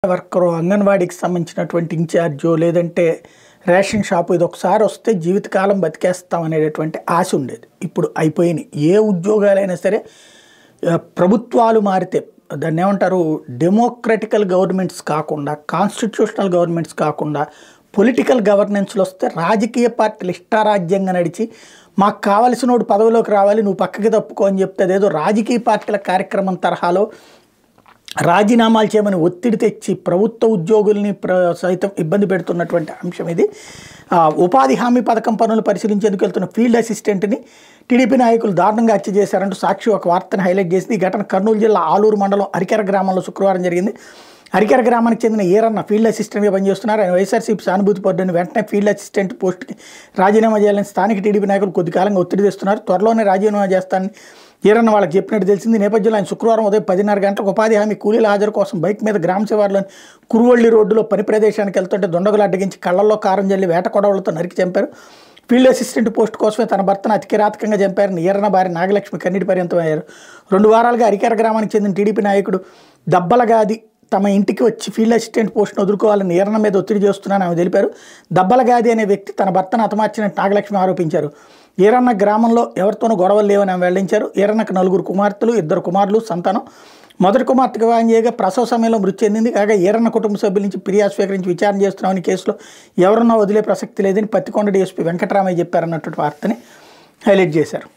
Worker, అంగన్వాడీకి సంబంధించినటువంటి ఇన్ఛార్జో లేదంటే ration shop ఇది ఒకసారి వస్తే జీవితకాలం బతికేస్తాం అనేటటువంటి ఆశ ఉండేది. ఇప్పుడు అయిపోయినాయి. ఏ ఉద్యోగాలైనా సరే ప్రభుత్వాలు మారితే దాన్ని ఏమంటారు, డెమోక్రటికల్ గవర్నమెంట్స్ కాకుండా, కాన్స్టిట్యూషనల్ గవర్నమెంట్స్ కాకుండా పొలిటికల్ గవర్నెన్స్లు వస్తే రాజకీయ పార్టీలు ఇష్టారాజ్యంగా నడిచి మాకు కావలసినోడు పదవిలోకి రావాలి, నువ్వు పక్కకి తప్పుకో అని చెప్తే అదేదో రాజకీయ పార్టీల కార్యక్రమం తరహాలో రాజీనామాలు చేయమని ఒత్తిడి తెచ్చి ప్రభుత్వ ఉద్యోగుల్ని సైతం ఇబ్బంది పెడుతున్నటువంటి అంశం ఇది. ఉపాధి హామీ పథకం పనులు పరిశీలించేందుకు వెళ్తున్న ఫీల్డ్ అసిస్టెంట్ని టీడీపీ నాయకులు దారుణంగా హత్య చేశారంటూ సాక్షి ఒక వార్తను హైలైట్ చేసింది. ఈ ఘటన కర్నూలు జిల్లా ఆలూరు మండలం అరికెర గ్రామంలో శుక్రవారం జరిగింది. అరికెర గ్రామానికి చెందిన ఈరన్న ఫీల్డ్ అసిస్టెంట్గా పనిచేస్తున్నారు. ఆయన వైఎస్ఆర్సీపీ సానుభూతి పడ్డని వెంటనే ఫీల్డ్ అసిస్టెంట్ పోస్ట్కి రాజీనామా చేయాలని స్థానిక టీడీపీ నాయకులు కొద్ది కాలంగా ఒత్తిడి తెస్తున్నారు. త్వరలోనే రాజీనామా చేస్తానని ఈరన్న వాళ్ళకి చెప్పినట్టు తెలిసింది. నేపథ్యంలో ఆయన శుక్రవారం ఉదయం 10:30 గంటలకు ఉపాధి హామీ కూలీల హాజరు కోసం బైక్ మీద గ్రామ శివారులోని కురువల్లి రోడ్డులో పని ప్రదేశానికి వెళ్తుంటే దుండగులు అడ్డగించి కళ్ళల్లో కారం జల్లి వేట కొడవలతో నరికి చంపారు. ఫీల్డ్ అసిస్టెంట్ పోస్ట్ కోసమే తన భర్తను అతి కిరాతకంగా చంపారని ఈరన్న భార్య నాగలక్ష్మి కన్నీటి పర్యంతం అయ్యారు. 2 వారాలుగా అరికెర గ్రామానికి చెందిన టీడీపీ నాయకుడు దబ్బలగాది తమ ఇంటికి వచ్చి ఫీల్డ్ అసిస్టెంట్ పోస్టును వదులుకోవాలని ఈరన్న మీద ఒత్తిడి చేస్తున్నానని ఆమె తెలిపారు. దబ్బలగాది అనే వ్యక్తి తన భర్తను హతమార్చినట్టు నాగలక్ష్మి ఆరోపించారు. ఈరన్న గ్రామంలో ఎవరితోనూ గొడవలు లేవని ఆమె వెల్లడించారు. ఈరన్నకు 4 కుమార్తెలు, 2 కుమారులు సంతానం. మొదటి కుమార్తెకు వివాహం చేయగా ప్రసవ సమయంలో మృతి చెందింది. కాగా ఈరన్న కుటుంబ సభ్యుల నుంచి ఫిర్యాదు స్వీకరించి విచారణ చేస్తున్నామని, కేసులో ఎవరున్నా వదిలే ప్రసక్తి లేదని పత్తికొండ డీఎస్పీ వెంకటరామయ్య చెప్పారన్నటువంటి వార్తని హైలైట్ చేశారు.